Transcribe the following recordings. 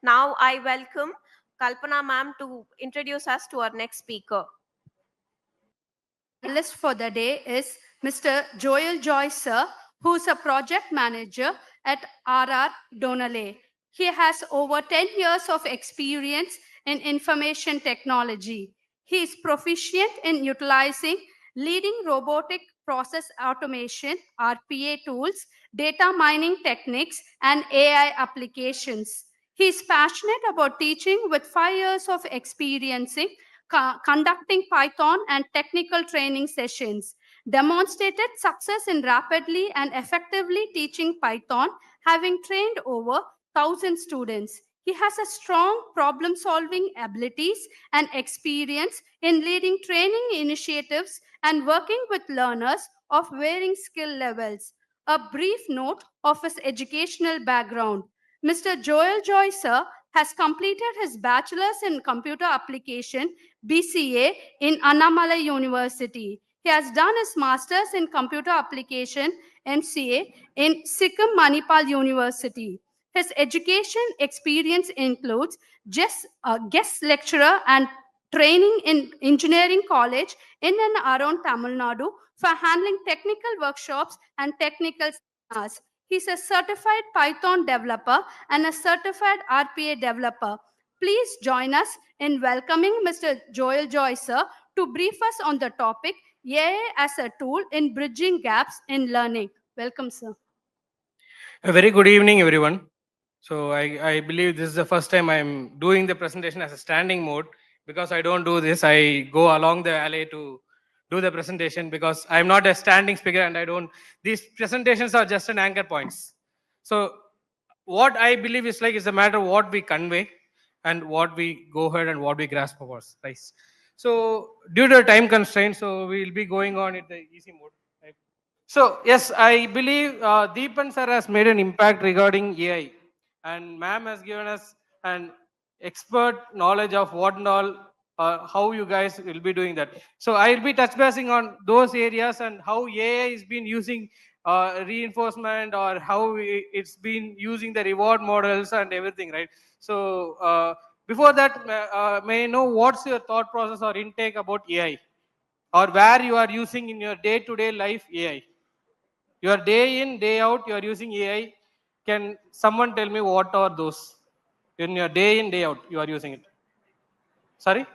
Now I welcome Kalpana ma'am to introduce us to our next speaker. Panelist for the day is Mr.joyaljoy sir, who is a project manager at RR Donale. He has over 10 years of experience in information technology. He is proficient in utilizing leading robotic process automation (RPA) tools, data mining techniques, and AI applications. He is passionate about teaching with 5 years of experience in conducting Python and technical training sessions, demonstrated success in rapidly and effectively teaching Python, having trained over 1,000 students. He has a strong problem solving abilities and experience in leading training initiatives and working with learners of varying skill levels. A brief note of his educational background. Mr. Joel Joy, sir, has completed his bachelor's in computer application BCA in Annamalai University. He has done his master's in computer application MCA in Sikkim Manipal University. His education experience includes guest lecturer and training in engineering college in and around Tamil Nadu for handling technical workshops and technical seminars. He's a certified Python developer and a certified RPA developer. Please join us in welcoming Mr. Joel Joy, sir, to brief us on the topic AI as a tool in bridging gaps in learning. Welcome, sir. A very good evening, everyone. So I believe this is the first time I'm doing the presentation as a standing mode. Because I don't do this, I go along the alley to do the presentation because I'm not a standing speaker and I don't, these presentations are just an anchor points. So what I believe is like is a matter of what we convey and what we go ahead and what we grasp of us, right? So due to time constraints, so we'll be going on in the easy mode. Right? So yes, I believe Deepan sir has made an impact regarding AI, and ma'am has given us an expert knowledge of what and all, how you guys will be doing that. So I'll be touch basing on those areas and how AI is been using reinforcement or how it's been using the reward models and everything, right? So before that, may I know what's your thought process or intake about AI, or where you are using in your day-to-day life AI? Your day in, day out, you are using AI. Can someone tell me what are those? In your day in, day out, you are using it. Sorry?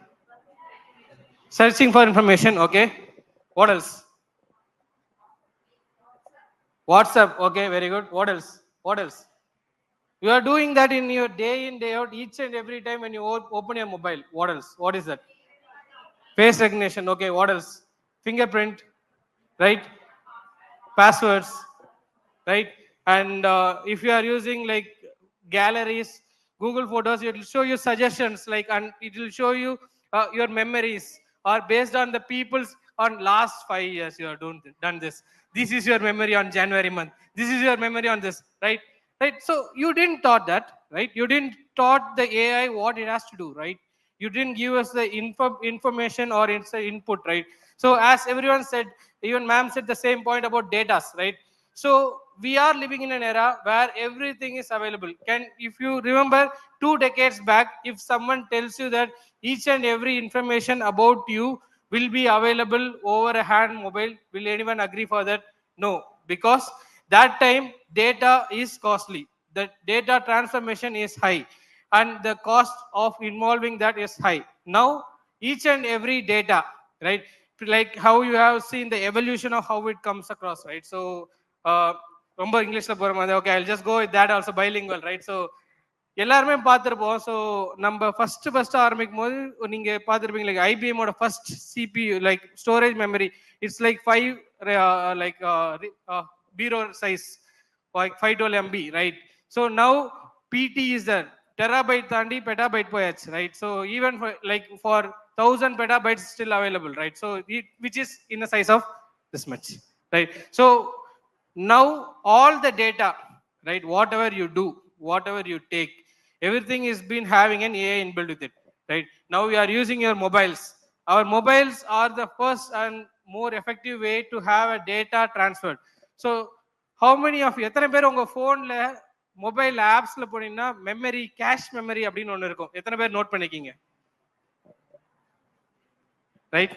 Searching for information, okay. What else? WhatsApp, okay, very good. What else? What else? You are doing that in your day in, day out, each and every time when you open your mobile. What else? What is that? Face recognition, okay. What else? Fingerprint, right? Passwords, right? And if you are using like galleries, Google Photos, it will show you suggestions, like, and it will show you your memories, or based on the people's on last 5 years you have done this. This is your memory on January month. This is your memory on this, right? Right. So you didn't taught that, right? You didn't taught the AI what it has to do, right? You didn't give us the information or it's the input, right? So as everyone said, even ma'am said the same point about data, right? So we are living in an era where everything is available. If you remember 2 decades back, if someone tells you that each and every information about you will be available over a hand mobile, will anyone agree for that? No, because that time data is costly. The data transformation is high and the cost of involving that is high. Now, each and every data, right? Like how you have seen the evolution of how it comes across, right? So, ரொம்ப இங்கிலீஷ்ல போற மாதிரி okay I just go with that also bilingual right so எல்லாருமே பார்த்துருப்போம் so நம்ம first ஆரம்பிக்கும் போது நீங்க பார்த்துருப்பீங்க லைக் ஐபிஎம்மோட first CPU like storage memory it's like 5 like bureau size like 512 MB right so now PB is that terabyte தாண்டி petabyte போயாச்சு right so even like for 1000 petabytes still available, right? So which is in the size of this much, right? So now all the data, right, whatever you do, whatever you take, everything is been having an AI inbuilt with it, right? Now we are using your mobiles. Our mobiles are the first and more effective way to have a data transfer. So how many of you ethana per unga phone la mobile ஆப்ஸ்ல போனீங்கன்னா memory, cache memory அப்படின்னு ஒன்று இருக்கும். எத்தனை பேர் note பண்ணிக்கிங்க? Right,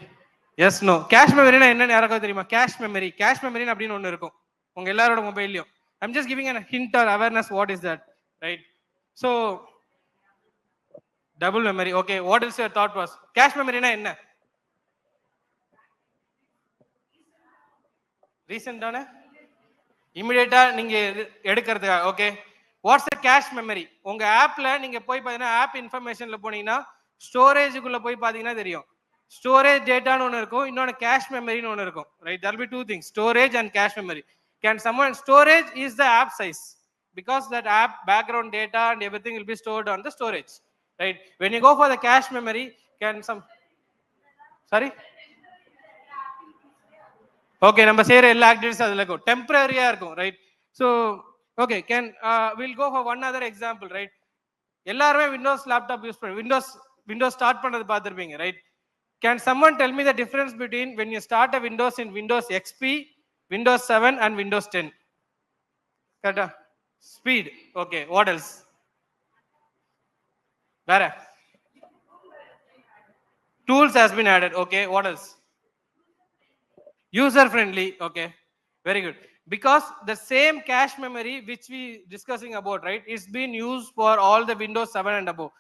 yes no. Cache மெமரினா என்னன்னு யாராவது தெரியுமா? கேஷ் மெமரி, கேஷ் மெமரின்னு அப்படின்னு ஒன்று இருக்கும் உங்க எல்லாரோட மொபைல்லையும். I'm just giving a hint or awareness what is that, right? So double memory, okay, what is your thought was? Cache memory na enna? Recent தானே, இமிடியேட்டா நீங்க எடுக்கிறதுக்கா? Okay, what's the cache memory? உங்க ஆப்ல நீங்க போய் பார்த்தீங்கன்னா ஆப் இன்ஃபர்மேஷன்ல போனீங்கன்னா ஸ்டோரேஜுக்குள்ள போய் பார்த்தீங்கன்னா தெரியும். ஸ்டோரேஜ் டேட்டான்னு ஒன்று இருக்கும், இன்னொன்று கேஷ் மெமரின்னு ஒன்று இருக்கும். Right, there will be two things, storage and cache memory. Can someone, storage is the app size because that app background data and everything will be stored on the storage. Right, when you go for the cache memory, can some, sorry, okay, நம்ம செய்யற எல்லா activities அதுல இருக்கும், டெம்பரரியா இருக்கும். Right, so okay, can will go for one other example. Right, எல்லாருமே Windows laptop use பண்ணி Windows start பண்ணது பார்த்துருப்பீங்க. Right, can someone tell me the difference between when you start a Windows in Windows XP, Windows 7 and Windows 10? கரெக்டா? Speed. Okay, what else? வேற tools has been added. Okay, what else? User friendly. Okay, very good. Because the same cache memory which we discussing about, right, is being used for all the Windows 7 and above.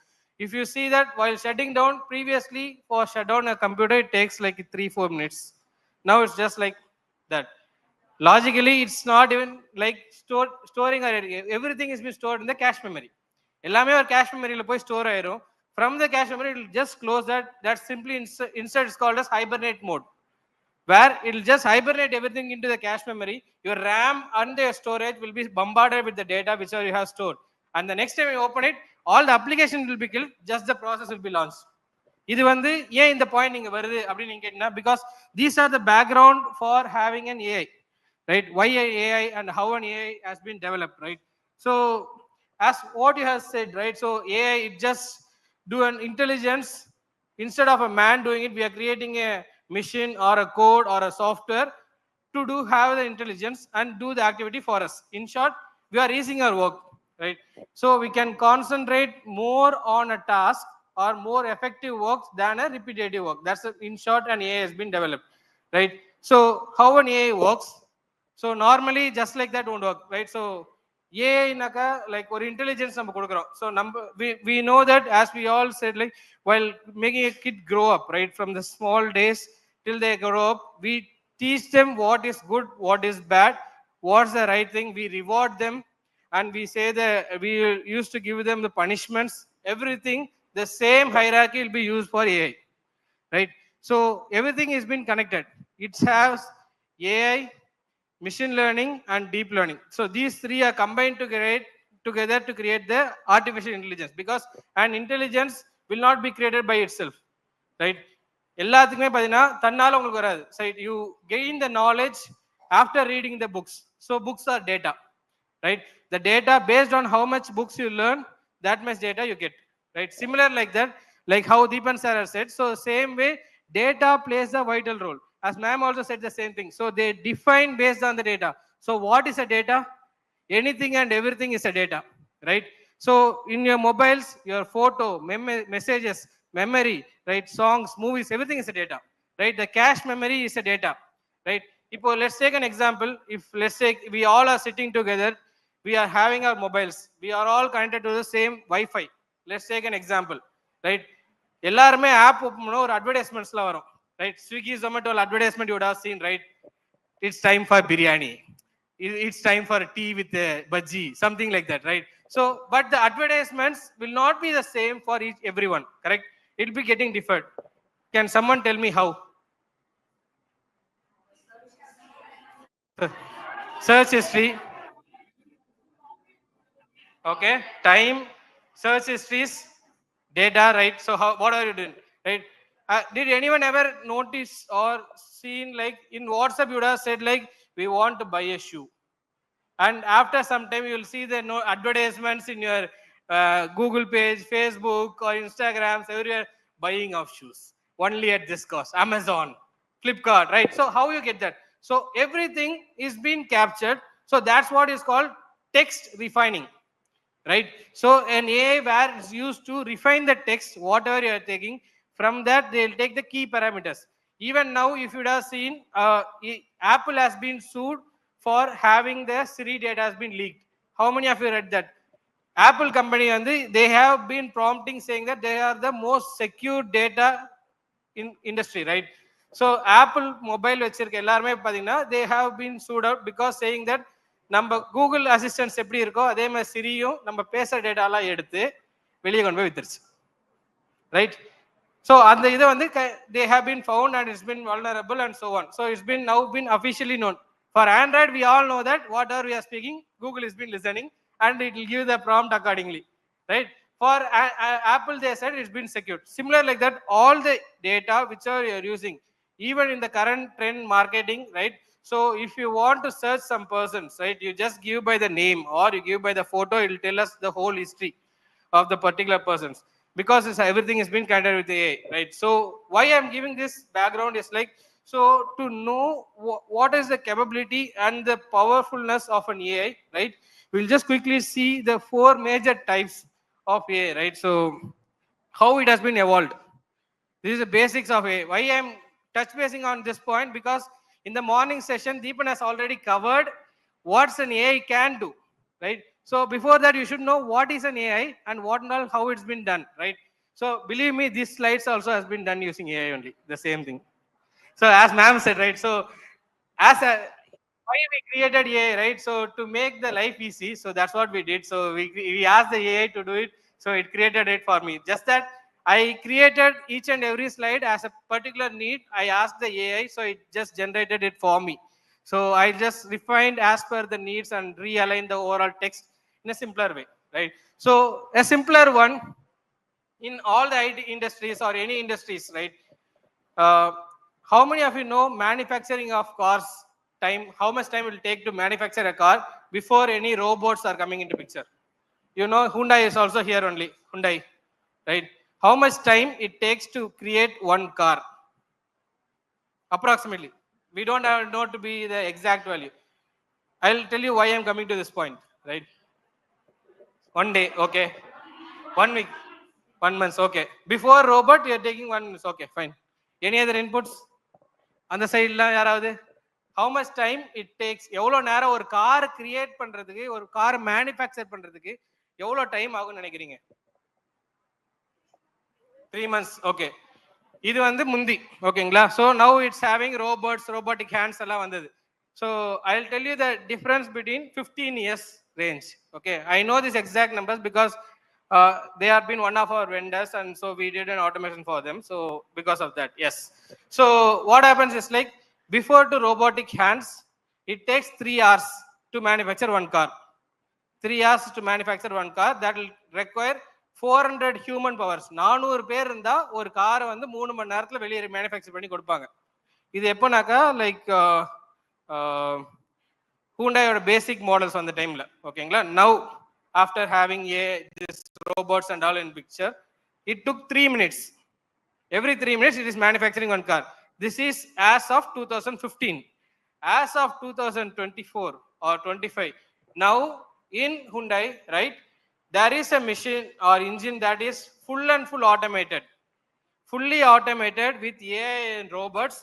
If you see that while shutting down, previously for shut down a computer it takes like 3-4 minutes. Now it's just like that. Logically it's not even like storing everything is being stored in the cache memory. எல்லாமே ஒரு cache memory ல போய் store ஆயிரும். From the cache memory it will just close that. That simply insert is called as hibernate mode, where it will just hibernate everything into the cache memory. Your RAM and your storage will be bombarded with the data whichever you have stored, and the next time you open it, all the application will be killed, just the process will be launched. இது வந்து ஏன் இந்த point நீங்க வருது அப்படின்னு நீங்க கேட்டீங்கன்னா, because these are the background for having an AI, right? Why AI and how an AI has been developed, right? So as what you have said, right? So AI, it just do an intelligence instead of a man doing it. We are creating a machine or a code or a software to do have the intelligence and do the activity for us. In short, we are easing our work, right? So we can concentrate more on a task or more effective works than a repetitive work. That's in short an AI has been developed, right? So how an AI works? So normally just like that won't work, right? So AI naka like or intelligence நம்ம கொடுக்கிறோம். So we know that, as we all said, like while making a kid grow up, right, from the small days till they grow up, we teach them what is good, what is bad, what's the right thing. We reward them, and we say that we used to give them the punishments, everything. The same hierarchy will be used for AI, right? So everything is been connected. It has AI, machine learning and deep learning. So these three are combined together to create the artificial intelligence, because an intelligence will not be created by itself, right? எல்லாத்துக்குமே பார்த்தீங்கன்னா தன்னால உங்களுக்கு வராது. So you gain the knowledge after reading the books. So books are data, right? The data based on how much books you learn, that much data you get, right? Similar like that, like how Deepan sir has said. So same way, data plays a vital role. As ma'am also said the same thing. So they define based on the data. So what is a data? Anything and everything is a data, right? So in your mobiles, your photo, messages, memory, right, songs, movies, everything is a data, right? The cache memory is a data, right? Now let's take an example. If let's say we all are sitting together, we are having our mobiles, we are all connected to the same Wi-Fi. Let's take an example, right? எல்லாருமே app open பண்ண ஒரு அட்வர்டைஸ்மெண்ட்ஸ்லாம் வரும், right? Swiggy, Zomato advertisement you would have seen, right? It's time for biryani, it's time for tea with bhaji, something like that, right? So but the advertisements will not be the same for everyone, correct? It will be getting different. Can someone tell me how? Search history, okay, time, search histories, data, right? So how, what are you doing, right? Did anyone ever notice or seen, like in WhatsApp you would have said like we want to buy a shoe, and after some time you will see the advertisements in your Google page, Facebook or Instagrams, everywhere, buying of shoes only at this cost, Amazon, Flipkart, right? So how you get that? So everything is being captured. So that's what is called text refining, right? So an AI where is used to refine the text, whatever you are taking. From that, they will take the key parameters. Even now, if you would have seen, Apple has been sued for having the Siri data has been leaked. How many of you read that? Apple company, and they have been prompting saying that they are the most secure data in industry, right? So Apple mobile they have been sued out because saying that நம்ம Google assistance எப்படி இருக்கோ அதே மாதிரி சிரியும் நம்ம பேசுற டேட்டாலாம் எடுத்து வெளியே கொண்டு போய் வித்துருச்சு, ரைட்? So அந்த இதை வந்து they have been found and it's been vulnerable and so on. So it's been now been officially known. For Android, we all know that whatever we are speaking, Google has been listening and it will give the prompt accordingly, right? For Apple, they said it's been secured. Similar like that, all the data which are you are using, even in the current trend marketing, right? So if you want to search some persons, right, you just give by the name or you give by the photo, it will tell us the whole history of the particular persons, because everything has been connected with AI, right? So why I'm giving this background is like, so to know what is the capability and the powerfulness of an AI, right? We'll just quickly see the 4 major types of AI, right? So how it has been evolved. This is the basics of AI. Why I'm touch basing on this point, because in the morning session, Deepan has already covered what's an AI can do, right? So before that, you should know what is an AI and what and all, how it's been done, right? So believe me, these slides also has been done using AI only, the same thing. So as ma'am said, right? So as a why we created AI, right? So to make the life easy, so that's what we did. So we asked the AI to do it, so it created it for me. Just that I created each and every slide as a particular need. I asked the AI, so it just generated it for me. So I just refined as per the needs and realigned the overall text in a simpler way, right? So a simpler one in all the IT industries or any industries, right? Uh, how many of you know manufacturing of cars time? How much time will it take to manufacture a car before any robots are coming into picture? You know, Hyundai is also here only. Hyundai, right? How much time it takes to create one car? Approximately. We don't have know to be the exact value. I'll tell you why I'm coming to this point, right? 1 day, okay. 1 week, 1 month, okay. Before robot, you're taking 1 month, okay, fine. Any other inputs? அந்த சைடுலாம் யாராவது how much time it takes, எவ்வளோ நேரம் ஒரு car create பண்றதுக்கு, ஒரு car manufacture பண்றதுக்கு எவ்வளோ டைம் ஆகும்னு நினைக்கிறீங்க? 3 months, ஓகே. இது வந்து முந்தி, ஓகேங்களா? So now it's having robots, robotic hands எல்லாம் வந்தது. So I will tell you the difference between 15 years range. Okay, I know this exact numbers because they have been one of our vendors, and so we did an automation for them. So because of that, yes. So what happens is like, before to robotic hands, it takes 3 hours to manufacture one car. 3 hours to manufacture one car. That will require 400 human powers. 400 பேர் இருந்தா ஒரு காரை வந்து 3 மணி நேரத்துல வெளியே manufacture பண்ணி கொடுப்பாங்க. இது எப்போனாக்கா லைக் ஹூண்டாயோட பேசிக் மாடல்ஸ் அந்த டைம்ல, ஓகேங்களா? Now after having this robots and all in picture, it took 3 minutes. Every 3 minutes it is manufacturing one car. This is as of 2015. As of 2024 or 25, now in Hyundai, right, there is a machine or engine that is full and full automated, fully automated with AI and robots.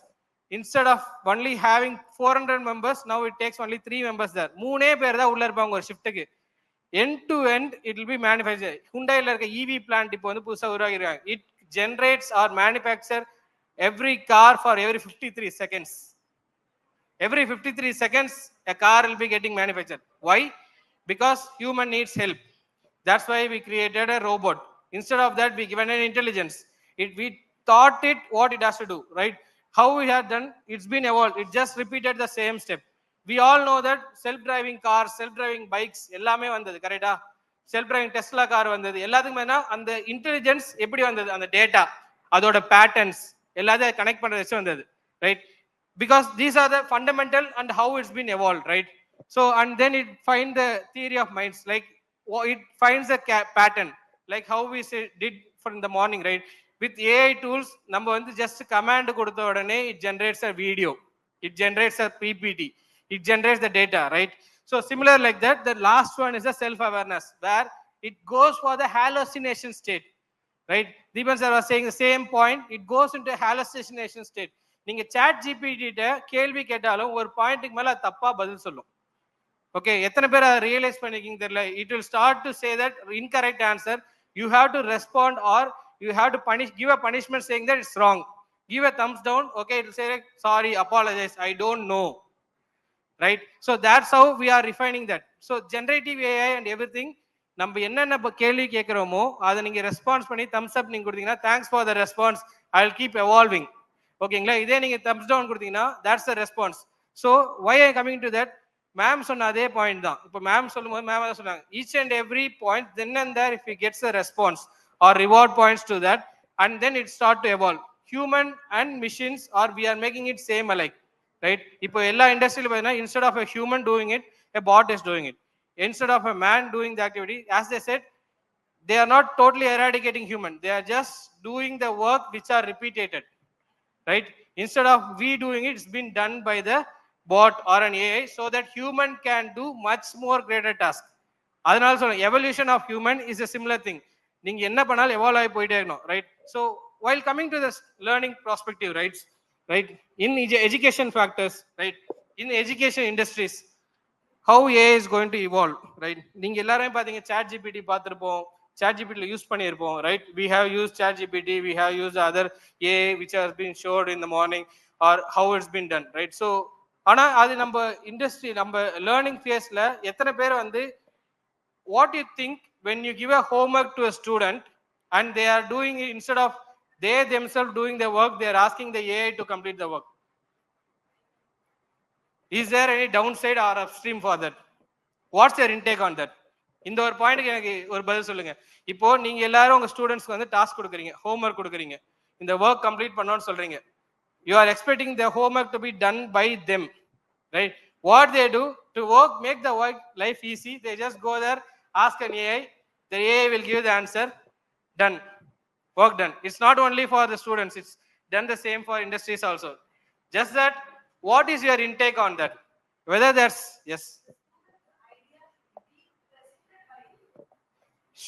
Instead of only having 400 members, now it takes only 3 members there. 3 பேர் தான் உள்ள இருப்பாங்க ஒரு ஷிஃப்ட்டுக்கு. End to end it will be manufactured. Hyundai la irukka EV plant ipo vandu pudusa uruvagiranga. It generates or manufacture every car for every 53 seconds. Every 53 seconds a car will be getting manufactured. Why? Because human needs help. That's why we created a robot. Instead of that, we given an intelligence. We taught it what it has to do, right? How we have done, it's been evolved. It just repeated the same step. We all know that self-driving cars, self-driving bikes, எல்லாமே வந்தது, கரெக்டா? Self-driving Tesla car வந்தது. எல்லாத்துக்குமே அந்த intelligence எப்படி வந்தது? அந்த data, அதோட பேட்டர்ன்ஸ் எல்லாத்தையும் கனெக்ட் பண்றது வச்சு வந்தது, right? Because these are the fundamental and how it's been evolved, right? So and then it find the theory of minds, like it finds the pattern, like how we did for in the morning, right? With AI tools, நம்ம வந்து just command கொடுத்த உடனே it generates a video, it generates a PPT, it generates the data, right? So similar like that, the last one is the self awareness, where it goes for the hallucination state, right? Deepan sir was saying the same point. It goes into hallucination state. நீங்க chat gpt கிட்ட கேள்வி கேட்டாலும் ஒரு பாயிண்ட்க்கு மேல தப்பா பதில் சொல்லும். Okay, எத்தனை பேர் அதை ரியலைஸ் பண்ணிக்கிங்க தெரியல. It will start to say that incorrect answer. You have to respond or you have to give a punishment saying that it's wrong. Give a thumbs down. Okay, it will say like, sorry, apologize, I don't know, right? So that's how we are refining that. So generative AI and everything, நம்ம என்னென்ன கேள்வி கேட்குறோமோ அதை நீங்கள் response பண்ணி Thums அப் நீங்கள் கொடுத்தீங்கன்னா thanks for the response, I will keep evolving. ஓகேங்களா? இதே நீங்கள் தம்ஸ் டவுன் கொடுத்தீங்கன்னா that's the response. So why I am coming to that, ma'am சொன்ன அதே பாயிண்ட் தான். இப்போ மேம் சொல்லும்போது மேம் தான் சொன்னாங்க, each and every point then and there if he gets a response or reward points to that, and then it start to evolve. Human and machines, or we are making it same alike, right? இப்போ எல்லா இண்டஸ்ட்ரியில பார்த்தீங்கன்னா instead of a human doing it, a bot is doing it. Instead of a man doing the activity, as they said, they are not totally eradicating human, they are just doing the work which are repeated, right? Instead of we doing it, it's been done by the bot or an AI, so that human can do much more greater task. அதனால சொல்றேன், evolution of human is a similar thing. நீங்க என்ன பண்ணாலும் evolve ஆகி போயிட்டே இருக்கணும், right? So while coming to this learning perspective, right, in education factors, right, in education industries, how AI is going to evolve, right? நீங்க எல்லாரும் பாத்தீங்க chat gpt பார்த்திருப்போம், chat gpt ல யூஸ் பண்ணியிருப்போம், right? We have used chat gpt, we have used other AI which has been showed in the morning, or how it's been done, right? So ஆனா அது நம்ம industry நம்ம learning ஃபேஸ்ல எத்தனை பேர் வந்து, what do you think when you give a homework to a student and they are doing it, instead of they themselves doing the work, they are asking the AI to complete the work? Is there any downside or upstream for that? What's your intake on that? இந்த ஒரு பாயிண்ட்க்கு எனக்கு ஒரு பதில் சொல்லுங்க. இப்போ நீங்க எல்லாரும் உங்க ஸ்டூடெண்ட்ஸ்க்கு வந்து டாஸ்க் கொடுக்குறீங்க, ஹோம்ஒர்க் கொடுக்குறீங்க, இந்த ஒர்க் கம்ப்ளீட் பண்ணணும்னு சொல்றீங்க. You are expecting the homework to be done by them, right? What they do to work, make the work life easy, they just go there, ask an AI, the AI will give the answer, done, work done. It's not only for the students, it's done the same for industries also. Just that, what is your intake on that? Whether that's, yes,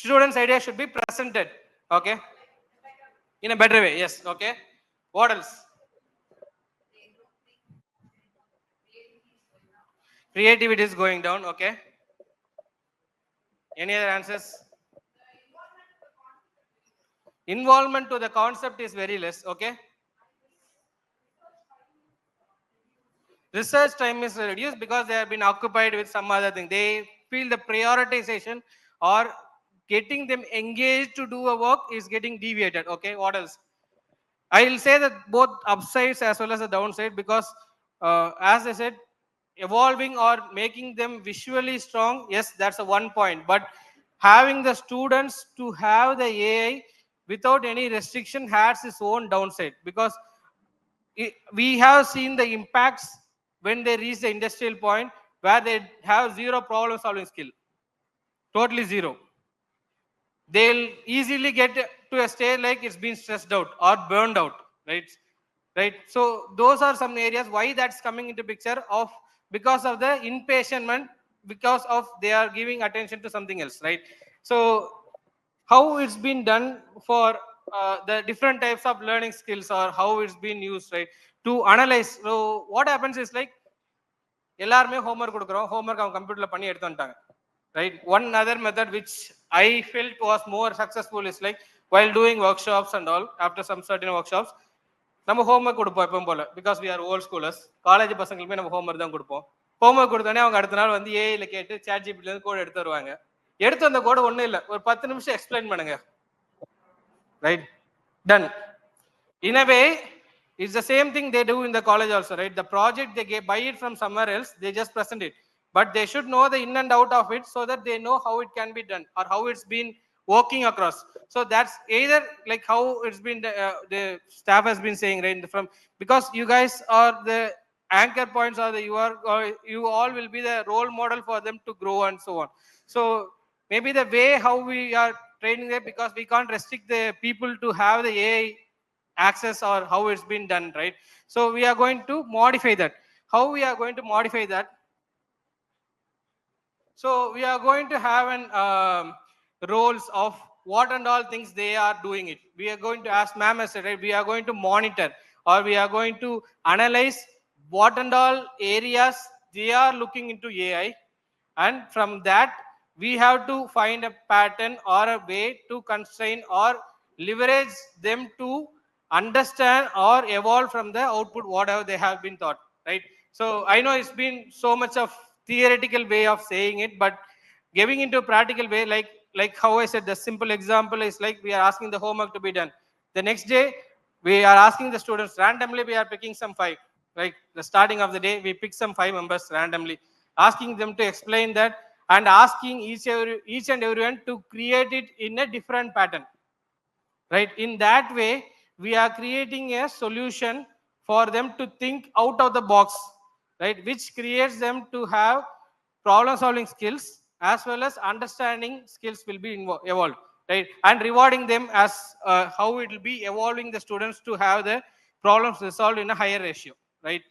students' idea should be presented, okay, in a better way, yes, okay. What else? Creativity is going down, okay. Any other answers? Involvement to the concept is very less, okay. Research time is reduced because they have been occupied with some other thing. They feel the prioritization or getting them engaged to do a work is getting deviated, okay. What else? I will say that both upsides as well as the downside, because as I said, evolving or making them visually strong, yes, that's a one point, but having the students to have the AI without any restriction has its own downside, because we have seen the impacts when they reach the industrial point where they have zero problem solving skill, totally zero. They'll easily get to a state like it's been stressed out or burned out, right? So those are some areas why that's coming into picture, of because of the impatience, because of they are giving attention to something else, right? So how it's been done for the different types of learning skills, or how it's been used, right, to analyze. So what happens is like எல்லாருமே homework கொடுக்குறோம், homework அவங்க கம்ப்யூட்டர்ல பண்ணி எடுத்து வந்துட்டாங்க, right? One other method which I felt was more successful is like while doing workshops and all, after some certain workshops, நம்ம homework கொடுப்போம் எப்பவும் போல, because we are old schoolers. College பசங்களுமே நம்ம ஹோம்ஒர்க் தான் கொடுப்போம். ஹோம்ஒர்க் கொடுத்தோடனே அவங்க அடுத்த நாள் வந்து ஏஐல கேட்டு chat gpt ல இருந்து கோட் எடுத்து வருவாங்க. எடுத்து வந்த கோட் ஒன்றும் இல்லை, ஒரு 10 நிமிஷம் எக்ஸ்பிளைன் பண்ணுங்க, right, done. In a way, it's the same thing they do in the college also, right? The project they buy it from somewhere else, they just present it, but they should know the in and out of it so that they know how it can be done or how it's been working across. So that's either like how it's been the staff has been saying, right, from, because you guys are the anchor points, or you all will be the role model for them to grow and so on. So maybe the way how we are training them, because we can't restrict the people to have the AI access or how it's been done, right? So we are going to modify that. How we are going to modify that? So we are going to have an roles of what and all things they are doing it. We are going to ask ma'am as right, we are going to monitor or we are going to analyze what and all areas they are looking into AI, and from that we have to find a pattern or a way to constrain or leverage them to understand or evolve from the output whatever they have been taught, right? So I know it's been so much of theoretical way of saying it, but giving into a practical way, like how I said, the simple example is like we are asking the homework to be done. The next day, we are asking the students randomly. We are picking some five. Right, the starting of the day, we pick some five members randomly, asking them to explain that and asking each and everyone to create it in a different pattern. Right, in that way, we are creating a solution for them to think out of the box, right, which creates them to have problem solving skills as well as understanding skills will be evolved, right, and rewarding them as how it will be evolving the students to have the problems resolved in a higher ratio, right.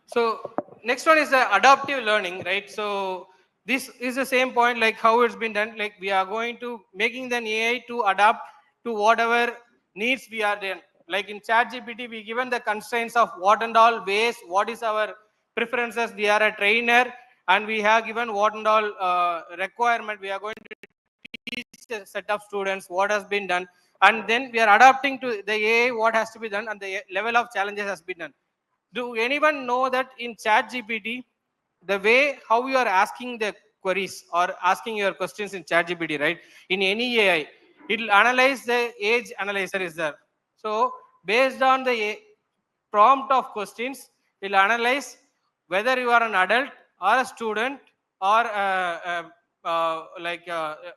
So next one is the adaptive learning, right? So this is the same point like how it's been done. Like we are going to making the AI to adapt to whatever needs we are done. Like in ChatGPT, we given the constraints of what and all ways, what is our preferences. We are a trainer, and we have given what and all requirement. We are going to teach a set of students what has been done, and then we are adapting to the AI what has to be done, and the level of challenges has been done. Do anyone know that in ChatGPT, the way how you are asking the queries or asking your questions in ChatGPT, right? In any AI, it will analyze the age analyzer is there. So based on the prompt of questions, it will analyze whether you are an adult or a student or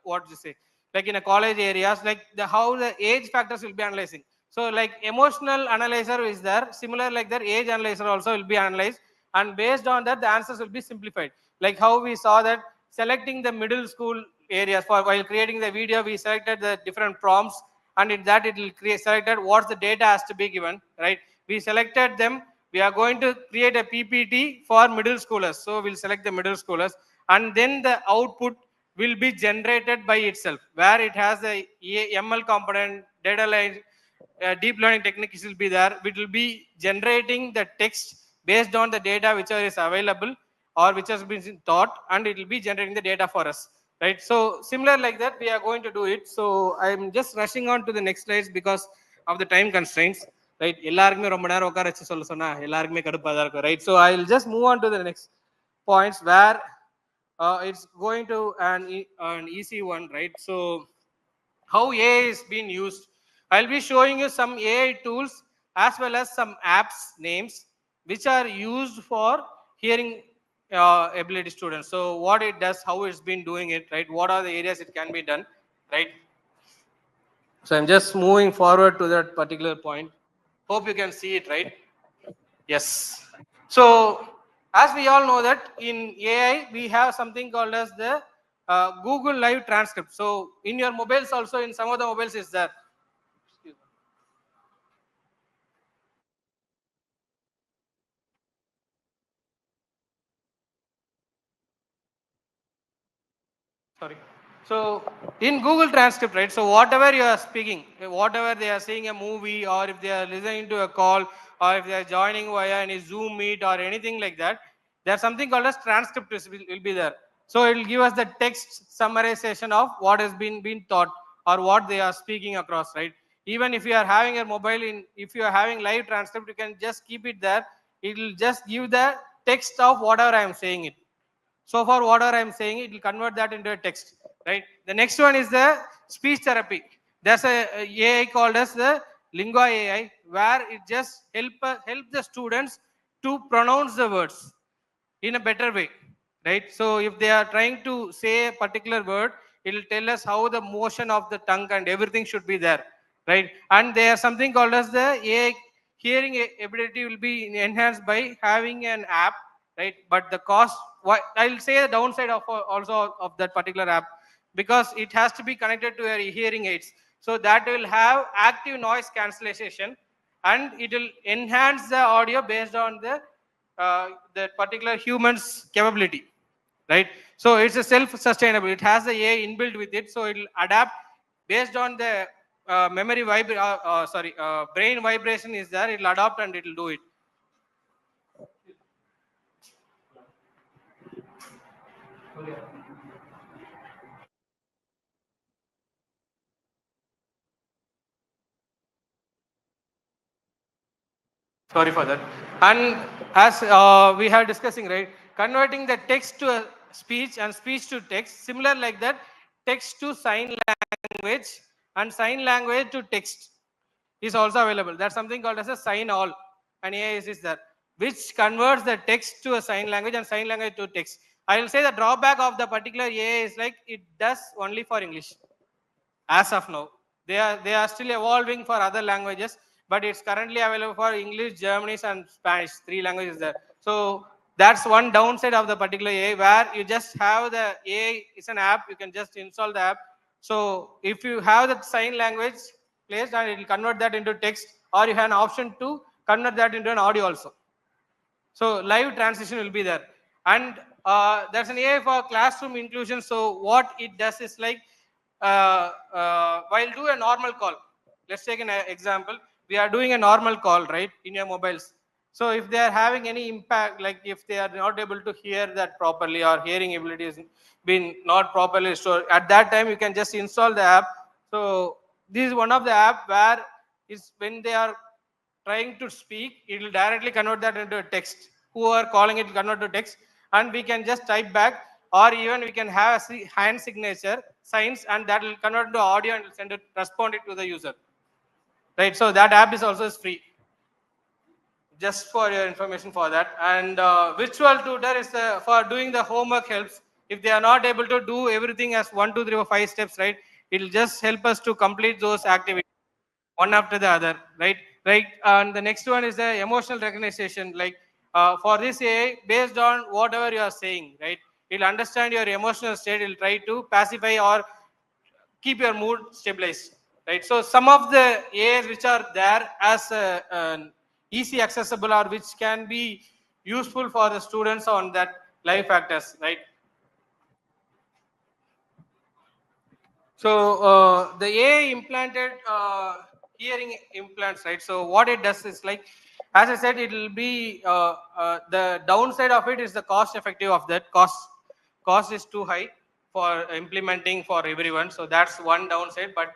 what do you say, like in a college areas, like the how the age factors will be analyzing. So like emotional analyzer is there, similar like that age analyzer also will be analyzed, and based on that the answers will be simplified. Like how we saw that selecting the middle school areas for while creating the video, we selected the different prompts, and in that it will create selected what the data has to be given, right? We selected them. We are going to create a PPT for middle schoolers, so we'll select the middle schoolers, and then the output will be generated by itself, where it has a ML component, data line, deep learning techniques will be there. It will be generating the text based on the data which is available or which has been taught, and it will be generating the data for us, right? So similar like that, we are going to do it. So I'm just rushing on to the next slides because of the time constraints, right? எல்லாருக்குமே ரொம்ப நேரம் உட்கார வச்சு சொல்ல சொன்னா எல்லாருக்குமே கடுப்பா தான் இருக்கும், right? So I'll just move on to the next points where it's going to an easy one, right? So how AI is being used. I'll be showing you some AI tools as well as some apps names which are used for hearing ability students. So what it does, how it's been doing it, right? What are the areas it can be done, right? So I'm just moving forward to that particular point. Hope you can see it, right? Yes. So as we all know that in AI we have something called as the Google Live transcript. So in your mobiles also, in some of the mobiles is there. Sorry. So in Google transcript, right? So whatever you are speaking, whatever they are seeing a movie, or if they are listening to a call, or if they are joining via any Zoom meet or anything like that, there's something called as transcript will be there. So it will give us the text summarization of what has been taught or what they are speaking across, right? Even if you are having a mobile if you are having live transcript, you can just keep it there. It will just give the text of whatever I am saying it. So far, whatever I'm saying, it will convert that into a text, right? The next one is the speech therapy. There's a AI called as the Lingua AI, where it just help the students to pronounce the words in a better way, right? So if they are trying to say a particular word, it will tell us how the motion of the tongue and everything should be there, right? And there's something called as the AI hearing ability will be enhanced by having an app, right? But the cost, I'll say the downside of also of that particular app, because it has to be connected to your hearing aids. So that will have active noise cancellation, and it will enhance the audio based on the that particular human's capability. right? So it's a self-sustainable. It has the AI inbuilt with it, so it will adapt based on the brain vibration is there. It will adapt and it will do it. Sorry for that. And as we are discussing, right, converting the text to a speech and speech to text, similar like that, text to sign language and sign language to text is also available. That's something called as a sign all, and AI is there, which converts the text to a sign language and sign language to text. I will say the drawback of the particular AI is like it does only for English as of now. They are still evolving for other languages, but it's currently available for English, German, and Spanish, 3 languages there. So that's one downside of the particular AI, where you just have the AI. It's an app, you can just install the app. So if you have that sign language placed, and it will convert that into text, or you have an option to convert that into an audio also. So live transition will be there. And there's an AI for classroom inclusion. So what it does is like, while do a normal call, let's take an example. We are doing a normal call, right, in your mobiles. So if they are having any impact, like if they are not able to hear that properly, or hearing ability has been not properly restored, at that time you can just install the app. So this is one of the app where is when they are trying to speak, it will directly convert that into a text. Who are calling it convert to text, and we can just type back, or even we can have a hand signature signs, and that will convert to audio and will send it, respond it to the user. Right. So that app is also free. Just for your information for that. And virtual tutor is for doing the homework helps. If they are not able to do everything as 1, 2, 3, or 5 steps, right, it will just help us to complete those activities one after the other, right. And the next one is the emotional recognition. Like for this AI, based on whatever you are saying, right, it'll understand your emotional state. It'll try to pacify or keep your mood stabilized, right? So some of the AIs which are there as easy accessible, or which can be useful for the students on that live factors, right? So the AI implanted hearing implants, right? So what it does is like, as I said, it will be the downside of it is the cost effective of that. Cost is too high for implementing for everyone. So that's one downside. But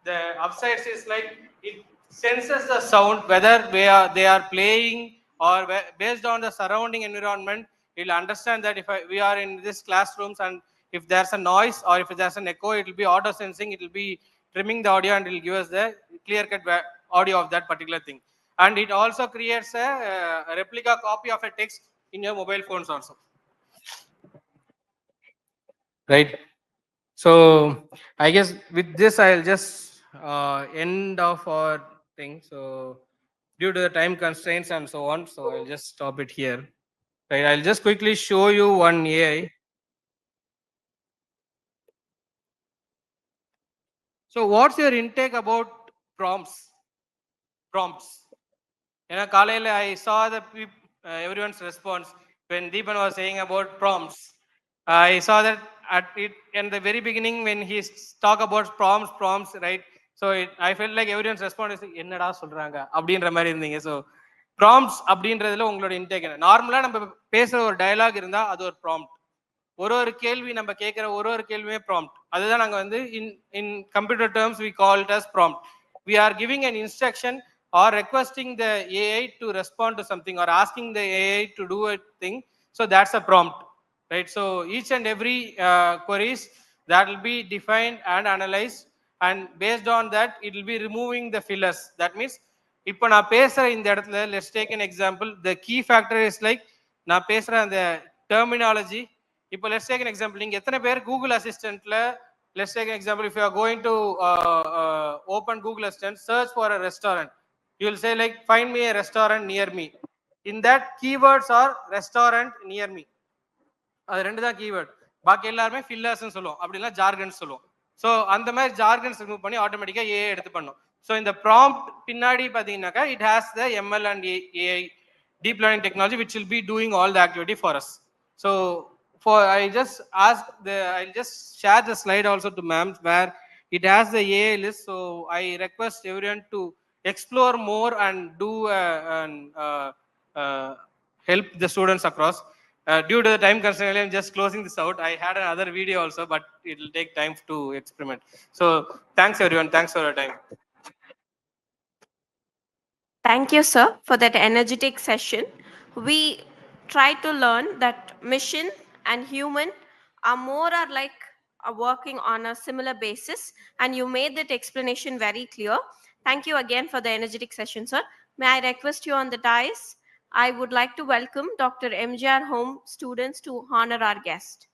the upsides is like it senses the sound, whether they are playing or based on the surrounding environment. It'll understand that if we are in this classrooms, and if there's a noise or if there's an echo, it will be auto sensing. It will be trimming the audio and it will give us the clear cut audio of that particular thing. And it also creates a replica copy of a text in your mobile phones also. Right. So I guess with this, I'll just end of our thing. So due to the time constraints and so on, so I'll just stop it here. Right. I'll just quickly show you one AI. So what's your intake about prompts? Prompts. I saw the everyone's response when Deepan was saying about prompts. I saw that at it in the very beginning when he talked about prompts, right? So I felt like everyone's response is என்னடா சொல்றாங்க அப்படின்ற மாதிரி இருந்தீங்க. So prompts அப்படின்றதுல உங்களோட intake என்ன? நார்மலா நம்ம பேசுற ஒரு டயலாக் இருந்தா அது ஒரு ப்ராம்ப்ட். ஒரு கேள்வி நம்ம கேட்கிற ஒரு கேள்வியுமே ப்ராம்ப்ட். அதுதான் நாங்க வந்து in computer terms we call it as prompt. We are giving an instruction or requesting the AI to respond to something, or asking the AI to do a thing. So that's a prompt, right? So each and every queries that will be defined and analyzed, and based on that it will be removing the fillers. That means இப்போ நான் பேசுற இந்த இடத்துல, let's take an example. The key factor is like நான் பேசுற அந்த terminology. இப்போ let's take an example. நீங்க எத்தனை பேர் Google அசிஸ்டன்ட்ல, let's take an example, if you are going to open Google Assistant, search for a restaurant, you will say like find me a restaurant near me. In that keywords are restaurant near me. அது ரெண்டு தான் keyword. பாக்கி எல்லாருமே ஃபில்லர்ஸ்னு சொல்லுவோம், அப்படின்னா jargons சொல்லுவோம். So அந்த மாதிரி ஜார்கன்ஸ் ரிமூவ் பண்ணி ஆட்டோமேட்டிக்காக ஏஐ எடுத்து பண்ணும். ஸோ இந்த ப்ராம்ப்ட் பின்னாடி பார்த்தீங்கன்னாக்கா it has the ML and AI deep learning technology which will be doing all the activity for us. So I just I'll just share the slide also to ma'am where it has the AI list. So I request everyone to explore more and do help the students across. Due to the time constraint, I'm just closing this out. I had another video also, but it will take time to experiment. So thanks everyone. Thanks for your time. Thank you, sir, for that energetic session. We try to learn that mission and human are more or like are working on a similar basis, and you made that explanation very clear. Thank you again for the energetic session, sir. May I request you on the dais? I would like to welcome Dr. MGR Home students to honor our guest.